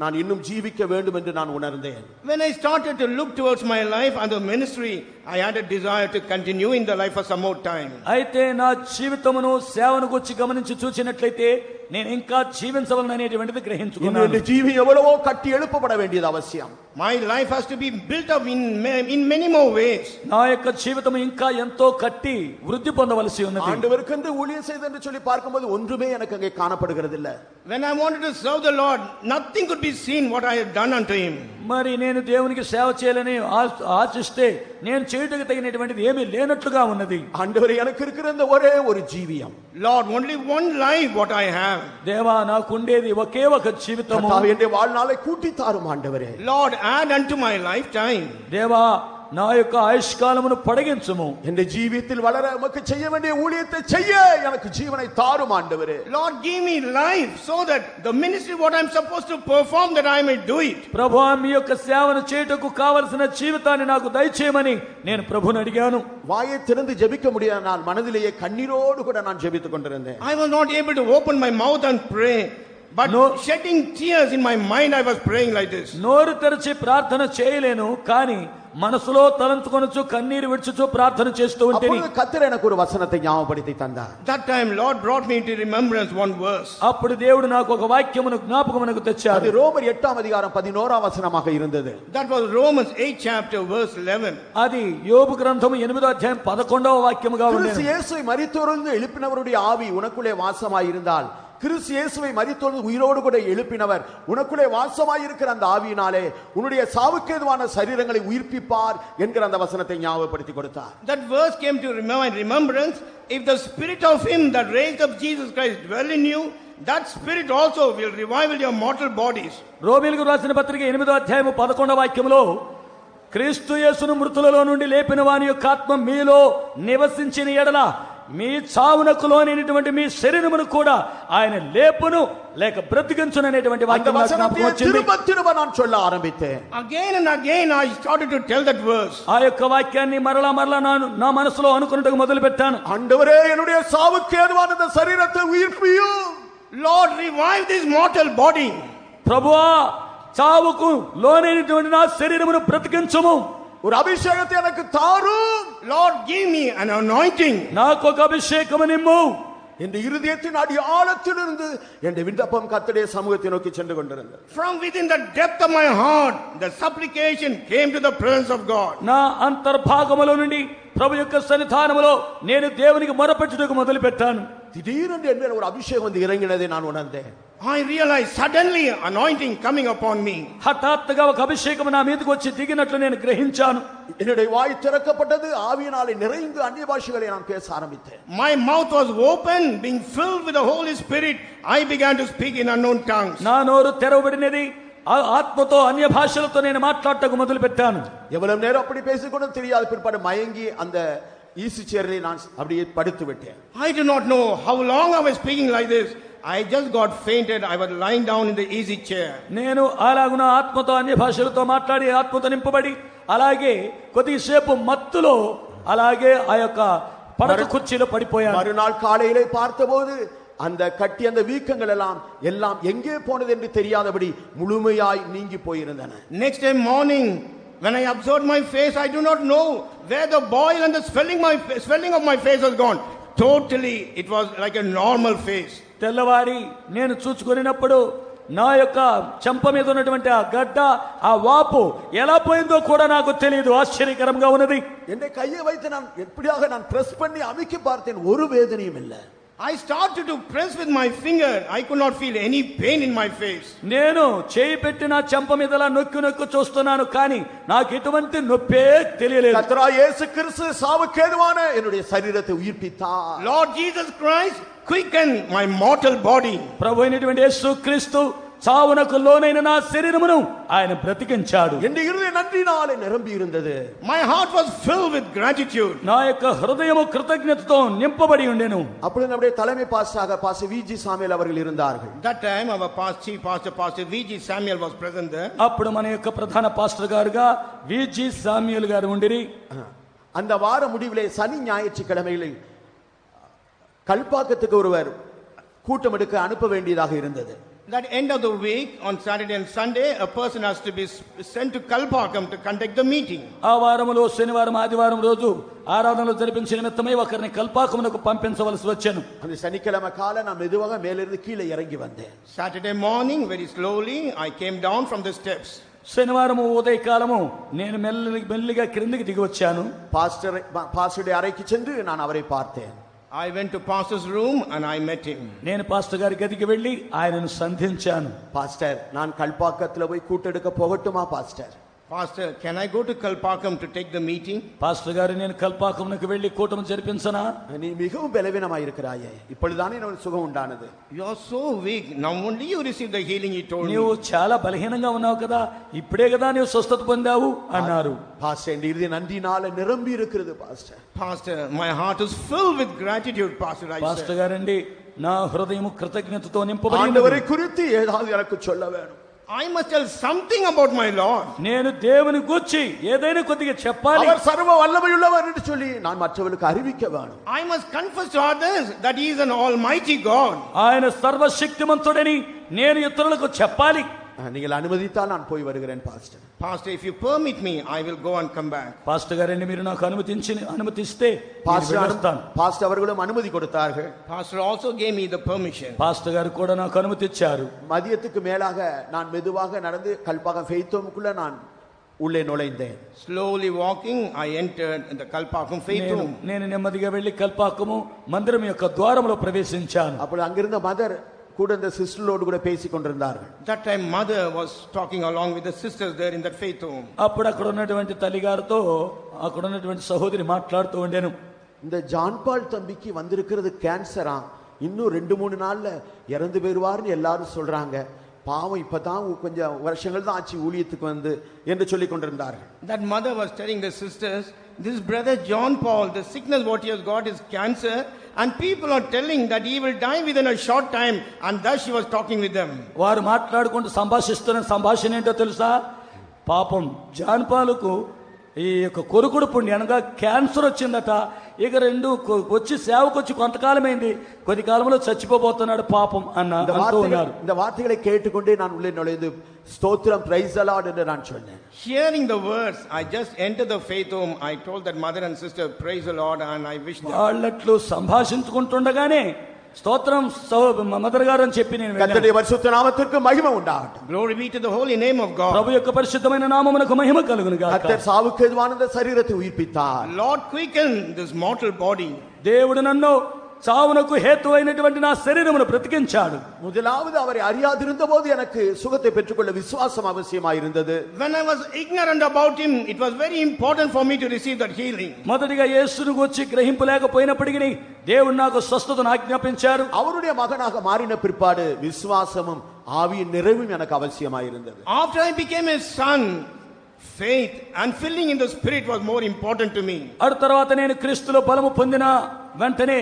Speaker 4: நான் இன்னும் ஜீவிக்க வேண்டும் என்று நான் உணர்ந்தேன்.
Speaker 5: When I started to look towards my life and the ministry, I had a desire to continue in the life for some more time.
Speaker 3: అయితే నా జీవితమును సేవను గురించి గమనించి చూసినట్లయితే నేను ఇంకా జీవించవలననేటువంటిది గ్రహించుకున్నాను.
Speaker 4: இந்த ஜீவி எவ்வளவோ கட்டி எழுப்பப்பட வேண்டியது அவசியம்.
Speaker 5: My life has to be built up in many more ways.
Speaker 3: నా యొక్క జీవితం ఇంకా ఎంతో కట్టి వృద్ధి పొందవలసి ఉన్నది.
Speaker 4: ஆண்டவருக்கு ஊழியம் செய்து என்று சொல்லி பார்க்கும்போது ஒன்றுமே எனக்கு அங்கே காணப்படுகிறது இல்ல.
Speaker 5: When I wanted to serve the Lord, nothing could be seen what I had done unto him.
Speaker 3: మరి నేను దేవునికి సేవ చేయాలని ఆశిస్తే నేను చేయడానికి తగినటువంటిది ఏమీ లేనట్లుగా ఉన్నది.
Speaker 4: ஆண்டவர் எனக்கு இருக்கிற இந்த ஒரே ஒரு ஜீவியம்.
Speaker 5: Lord, only one life what I have.
Speaker 3: దేవా నాకు ఉండేది ఒకే ఒక జీవితము.
Speaker 4: என்னுடைய வாழ்நாளை கூட்டி தாரும் ஆண்டவரே.
Speaker 5: Lord, add unto my lifetime.
Speaker 3: దేవా నా యొక్క ఆయుష్కాలమును పొడిగించుము.
Speaker 4: இந்த ஜீவியத்தில் வளர உமக்கு செய்ய வேண்டிய ஊழியத்தை செய்ய எனக்கு ஜீவனை தாரும் ஆண்டவரே.
Speaker 5: Lord, give me life so that the ministry what I am supposed to perform that I may do it.
Speaker 3: ప్రభువా మీ యొక్క సేవను చేయుటకు కావలసిన జీవితాన్ని నాకు దయచేయమని నేను ప్రభువుని అడిగాను.
Speaker 4: வாயை திறந்து ஜெபிக்க முடியாத நான் மனதிலேயே கண்ணீரோடு கூட நான் ஜெபித்துக் கொண்டிருந்தேன்.
Speaker 5: I was not able to open my mouth and pray, but shedding tears in my mind I was praying like this.
Speaker 3: నోరు తెరిచి ప్రార్థన చేయలేను, కానీ మనసులో తలంచుకొనుచు కన్నీరు విడుచుచు ప్రార్థన చేస్తూ ఉంటేని
Speaker 4: అప్పుడు కర్తర్ எனக்கு ஒரு వచనத்தை ஞாபகப்படுத்தி தந்தார்.
Speaker 5: That time Lord brought me into remembrance one verse.
Speaker 3: అప్పుడు దేవుడు నాకు ఒక వాక్యమును జ్ఞాపకమునకు తెచ్చాడు.
Speaker 4: అది రోమర్ 8వ అధికారం 11వ వచనமாக இருந்தது.
Speaker 5: That was Romans 8 chapter verse 11.
Speaker 3: అది యోబు గ్రంథము 8వ అధ్యాయం 11వ వాక్యముగా ఉంది.
Speaker 4: கிறிஸ்து இயேசுவை மரித்தோரிலிருந்து எழுப்பினவருடைய ஆவி உனக்குள்ளே வாசமாய் இருந்தால், கிறிஸ்து இயேசுவை மரித்தோரிலிருந்து உயிரோடு கூட எழுப்பினவர் உனக்குள்ளே வாசமாய் இருக்கிற அந்த ஆவியினாலே உன்னுடைய சாவுக்கேதுவான சரீரங்களை உயிர்ப்பிப்பார் என்கிற அந்த வசனத்தை ஞாபகப்படுத்தி கொடுத்தார்.
Speaker 5: That verse came to remembrance. If the spirit of him that raised up Jesus Christ dwell in you, that spirit also will revive your mortal bodies.
Speaker 3: రోమీయులకు రాసిన పత్రిక 8వ అధ్యాయము 11వ వాక్యములో క్రీస్తు యేసును మృతులలో నుండి లేపిన వాని యొక్క ఆత్మ మీలో నివసించిన ఎడల మీ చావునకు లోనైనటువంటి మీ శరీరమును కూడా ఆయన లేపును లేక బ్రతికించును అనేటువంటి వాక్యం నాకు వచ్చింది.
Speaker 4: நான் சொல்ல ஆரம்பித்தேன்.
Speaker 5: Again and again I started to tell that verse.
Speaker 3: ఆ యొక్క వాక్యాన్ని మరలా నా మనసులో అనుకున్నట్టుగా మొదలు పెట్టాను.
Speaker 4: ஆண்டவரே என்னுடைய சாவுக்கு ஏதுவான இந்த சரீரத்தை உயிர்ப்பியும்.
Speaker 5: Lord, revive this mortal body.
Speaker 3: ప్రభువా చావుకు లోనైనటువంటి నా శరీరమును బ్రతికించుము.
Speaker 4: ஒரு அபிஷேகத்தை எனக்கு தாரும்.
Speaker 5: Lord, give me an anointing.
Speaker 3: నాకు ఒక అభిషేకము నిమ్ము.
Speaker 4: இந்த இருதயத்தின் அடி ஆழத்திலிருந்து என் விண்ணப்பம் கர்த்தருடைய சமூகத்தை நோக்கி சென்று கொண்டிருந்தது.
Speaker 5: From within the depth of my heart the supplication came to the presence of God.
Speaker 3: నా అంతర్భాగములో నుండి ప్రభు యొక్క సన్నిధానములో నేను దేవునికి మొరపెట్టుటకు మొదలు పెట్టాను.
Speaker 4: திடீரென்று என் மேல் ஒரு அபிஷேகம் வந்து இறங்கினதை நான் உணர்ந்தேன்.
Speaker 5: I realized suddenly anointing coming upon me.
Speaker 3: హఠాత్తుగా ఒక అభిషేకం నా మీదకి వచ్చి దిగినట్లు నేను గ్రహించాను.
Speaker 4: என்னுடைய வாய் திறக்கப்பட்டது, ஆவியினாலே நிறைந்து அந்நிய பாஷைகளை நான் பேச ஆரம்பித்தேன்.
Speaker 5: My mouth was open, being filled with the Holy Spirit. I began to speak in unknown tongues.
Speaker 3: నా నోరు తెరవబడినది, ఆత్మతో అన్య భాషలతో నేను మాట్లాడటకు మొదలు పెట్టాను.
Speaker 4: எவ்வளவு நேரம் அப்படி பேசிக்கொண்டு தெரியாது. பிற்பாடு மயங்கி அந்த ஈசி சேரில் நான் அப்படியே படுத்து விட்டேன்.
Speaker 5: I do not know how long I was speaking like this. I just got fainted. I was lying down in the easy chair.
Speaker 3: నేను అలాగున ఆత్మతో అన్య భాషలతో మాట్లాడి ఆత్మతో నింపబడి అలాగే కొద్దిసేపు మత్తులో అలాగే ఆ యొక్క పడక కుర్చీలో పడిపోయాను.
Speaker 4: మరునాள் காலையிலே பார்த்தபோது அந்த கட்டி அந்த வீக்கங்கள் எல்லாம் எங்கே போனது என்று தெரியாதபடி முழுமையாய் நீங்கி போயிருந்தன.
Speaker 5: Next day morning, when I observed my face, I do not know where the boil and the swelling of my face was gone. Totally, it was like a normal face.
Speaker 3: తెల్లవారి నేను చూచుకొనినప్పుడు నా యొక్క చెంప మీద ఉన్నటువంటి ఆ గడ్డ, ఆ వాపు ఎలా పోయిందో కూడా నాకు తెలియదు. ఆశ్చర్యకరంగా ఉన్నది.
Speaker 4: என்னை கையை வைத்து நான் எப்படியாக நான் பிரஸ் பண்ணி அமைக்க பார்த்தேன், ஒரு வேதனையும் இல்லை.
Speaker 5: I started to press with my finger. I could not feel any pain in my face.
Speaker 3: నేను చేయి పెట్టి నా చెంప మీదలా నొక్కి చూస్తున్నాను, కానీ నాకు ఎటువంటి నొప్పే తెలియలేదు.
Speaker 4: கர்த்தராகிய இயேசு கிறிஸ்து சாவுக்கேதுவான என்னுடைய శరీరத்தை உயிர்ப்பித்தார்.
Speaker 5: Lord Jesus Christ, quicken my mortal body.
Speaker 3: ప్రభు అయినటువంటి యేసు క్రీస్తు చావునకు లోనైన నా శరీరమును ఆయన బ్రతికించాడు.
Speaker 4: என் இருதயம் நன்றினாலே நிரம்பி இருந்தது.
Speaker 5: My heart was filled with gratitude.
Speaker 3: నా యొక్క హృదయము కృతజ్ఞతతో నింపబడి ఉండెను.
Speaker 4: அப்பொழுது நம்முடைய தலைமை பாஸ்டராக பாஸ்டர் விஜி சாமுவேல் அவர்கள் இருந்தார்கள்.
Speaker 5: That time our chief pastor VG Samuel was present there.
Speaker 3: అప్పుడు మన యొక్క ప్రధాన పాస్టర్ గారుగా విజి సామ్యూల్ గారు ఉండిరి.
Speaker 4: அந்த வார முடிவிலே சனி ஞாயிற்றுக்கிழமைகளில் கல்பாக்கத்துக்கு ஒருவர் கூட்டம் எடுக்க அனுப்ப வேண்டியதாக இருந்தது.
Speaker 5: That end of the week, on Saturday and Sunday, a person has to be sent to Kalpakkam to conduct the meeting.
Speaker 3: ఆ వారములో శనివారం ఆదివారం రోజు ఆరాధనలు జరిపించే నిమిత్తమై ఒకరిని కల్పాకమునకు పంపించవలసి వచ్చెను.
Speaker 4: அந்த சனிக்கிழமை காலை நான் மெதுவாக மேலிருந்து கீழே இறங்கி வந்தேன்.
Speaker 5: Saturday morning, very slowly, I came down from the steps.
Speaker 3: శనివారము ఉదయకాలము నేను మెల్లిగా క్రిందికి దిగి వచ్చాను.
Speaker 4: பாஸ்டருடைய அறைக்கு சென்று நான் அவரை பார்த்தேன்.
Speaker 5: I went to pastor's room and I met him.
Speaker 3: నేను పాస్టర్ గారి గదికి వెళ్ళి ఆయనను సంధించాను.
Speaker 4: பாஸ்டர், நான் கல்பாக்கத்துல போய் கூட்டெடுக்க போகட்டுமா pastor?
Speaker 5: Pastor, can I go to Kalpakkam to take the meeting?
Speaker 3: Pastor గారు, నేను కల్పాకమునకు వెళ్ళి కూటమి జరిపించనా?
Speaker 4: நீ மிகவும் பலவீனமாய் இருக்கிறாயே, இப்பொழுதுதானே எனக்கு சுகம் உண்டானது.
Speaker 5: You are so weak. Now only you received the healing, he told me.
Speaker 3: నీవు చాలా బలహీనంగా ఉన్నావు కదా, ఇప్పుడే కదా నీవు స్వస్థత పొందావు అన్నారు.
Speaker 4: பாஸ்டர், என் இறுதி நன்றினால நிரம்பி இருக்கிறது pastor.
Speaker 5: Pastor, my heart is filled with gratitude, Pastor. I
Speaker 3: pastor
Speaker 5: said,
Speaker 3: గారండి, నా హృదయము కృతజ్ఞతతో నింపబడి
Speaker 4: ஆண்டவரை குறித்து ஏதாவது எனக்கு சொல்ல வேணும்.
Speaker 5: I must tell something about my Lord.
Speaker 3: నేను దేవుని గూర్చి ఏదైనా కొద్దిగా చెప్పాలి.
Speaker 4: அவர் சர்வ வல்லமையுள்ளவர் என்று சொல்லி நான் மற்றவர்களுக்கு அறிவிக்க வேணும்.
Speaker 5: I must confess to others that he is an almighty God.
Speaker 3: ఆయన సర్వశక్తిమంతుడని నేను ఇతరులకు చెప్పాలి.
Speaker 4: நீங்கள் அனுமதித்தால் நான் போய் வருகிறேன் pastor.
Speaker 5: Pastor, if you permit me, I will go and come back.
Speaker 3: Pastor గారండి, మీరు నాకు అనుమతిస్తే
Speaker 4: பாஸ்டர் அவர்களும் அனுமதி கொடுத்தார்கள்.
Speaker 5: Pastor also gave me the permission.
Speaker 3: Pastor గారు కూడా నాకు అనుమతిచ్చారు.
Speaker 4: மதியத்துக்கு மேலாக நான் மெதுவாக நடந்து கல்பாக்கம் ஃபெய்த்தோமுக்குள்ள நான் உள்ளே நுழைந்தேன்.
Speaker 5: Slowly walking, I entered the Kalpakkam faith room.
Speaker 3: నేను నెమ్మదిగా వెళ్లి కల్పాకము మందిరం యొక్క ద్వారములో ప్రవేశించాను.
Speaker 4: అప్పుడు అங்கிருந்த మదర్ கூட இந்த సిస్టర్లోడు కూడా பேசிக் கொண்டிருந்தார்கள்.
Speaker 5: That time mother was talking along with the sisters there in that faith room.
Speaker 3: అప్పుడు అక్కడ ఉన్నటువంటి తల్లిగారితో అక్కడ ఉన్నటువంటి సహోదరి మాట్లాడుతూ ఉండేను.
Speaker 4: இந்த ஜான் பால் தம்பிக்கு வந்திருக்கிறது கேன்சரா, இன்னும் 2-3 நாள்ல இறந்து போயிருவார்னு எல்லாரும் சொல்றாங்க. பாவம், இப்பதான் கொஞ்சம் வருஷங்கள் தான் ஆச்சு ஊழியத்துக்கு வந்து என்று சொல்லிக் கொண்டிருந்தார்கள்.
Speaker 5: That mother was telling the sisters, this brother John Paul, the sickness what he has got is cancer, and people are telling that he will die within a short time, and thus she was talking with them.
Speaker 3: వారు మాట్లాడుకుంటూ సంభాషిస్తున్న సంభాషణ ఏంటో తెలుసా? పాపం John పాలుకు ఈ యొక్క కొరుకుడు పుండి అనగా cancer వచ్చిందట. ఇక వచ్చి సేవకొచ్చి కొంతకాలమైంది, కొద్ది కాలంలో చచ్చిపోబోతున్నాడు పాపం అన్నారు.
Speaker 4: இந்த வார்த்தைகளை கேட்டுக்கொண்டே நான் உள்ளே நுழைந்து ஸ்தோத்திரம், பிரைஸ் தி லார்ட் என்று நான் சொன்னேன்.
Speaker 5: Hearing the words, I just entered the faith home. I told that mother and sister, praise the Lord, and I wish them.
Speaker 3: వాళ్ళట్లు సంభాషించుకుంటుండగానే స్తోత్రం మదర్ గారు అని చెప్పి నేను
Speaker 4: కర్తరుடைய పరిశుద్ధ నామమునకు మహిమ ఉండాలి.
Speaker 5: Glory be to the holy name of God.
Speaker 3: ప్రభు యొక్క పరిశుద్ధమైన నామమునకు మహిమ కలుగును గాక.
Speaker 4: కర్తర్ సావుకేదువానంద శరీరத்தை ఉయిర్పితార్.
Speaker 5: Lord, quicken this mortal body.
Speaker 3: దేవుడు నన్ను చావునకు హేతు అయినటువంటి నా శరీరమును బ్రతికించాడు.
Speaker 4: முதலாவது அவரை அறியாதிருந்த போது எனக்கு சுகத்தை பெற்றுக்கொள்ள விசுவாசம் அவசியமாயிருந்தது.
Speaker 5: When I was ignorant about him, it was very important for me to receive that healing.
Speaker 3: మొదటిగా యేసును గురించి గ్రహింపు లేకపోయినప్పటికీ దేవుడు నాకు స్వస్థతను ఆజ్ఞాపించారు.
Speaker 4: அவருடைய மகனாக மாறின பிற்பாடு விசுவாசமும் ஆவியின் நிறைவும் எனக்கு அவசியமாயிருந்தது.
Speaker 5: After I became a son, faith and filling in the spirit was more important to me.
Speaker 3: ఆ తర్వాత నేను క్రీస్తులో బలము పొందిన వెంటనే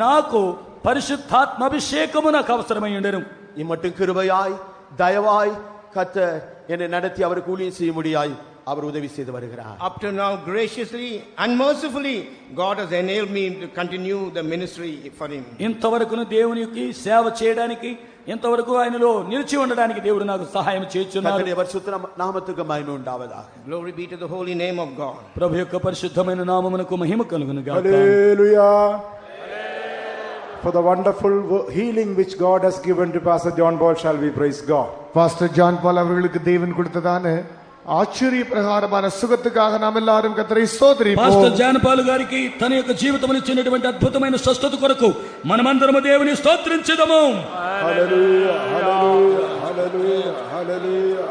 Speaker 3: నాకు పరిశుద్ధాత్మ అభిషేకము నాకు అవసరమై ఉండెను.
Speaker 4: இம்மட்டும் கிருபையாய் தயவாய் கர்த்தர் என்னை நடத்தி அவருக்கு ஊழியம் செய்ய முடியாய் அவர் உதவி செய்து வருகிறார்.
Speaker 5: Up to now, graciously and mercifully, God has enabled me to continue the ministry for him.
Speaker 3: ఇంతవరకును దేవునికి సేవ చేయడానికి, ఇంతవరకు ఆయనలో నిలిచి ఉండడానికి దేవుడు నాకు సహాయం చేయుచున్నాడు.
Speaker 4: கர்த்தருடைய பரிசுத்த நாமத்துக்கு மகிமை உண்டாவதாக.
Speaker 5: Glory be to the holy name of God.
Speaker 3: ప్రభు యొక్క పరిశుద్ధమైన నామమునకు మహిమ కలుగును గాక.
Speaker 1: Hallelujah. For the wonderful healing which God has given to Pastor John Paul, shall we praise God.
Speaker 2: Pastor John பால் அவர்களுக்கு தேவன் கொடுத்ததான ఆశ్చర్య ప్రకారమైన సుగతుకాக நாம் எல்லாரும் కర్తரை స్తోత్రిద్దాం.
Speaker 3: పాస్టర్ జాన్ పాల్ గారికి తన యొక్క జీవితంలో ఇచ్చినటువంటి అద్భుతమైన స్వస్థత కొరకు మనమందరము దేవుని స్తోత్రించుదాము.
Speaker 1: Hallelujah, hallelujah, hallelujah, hallelujah.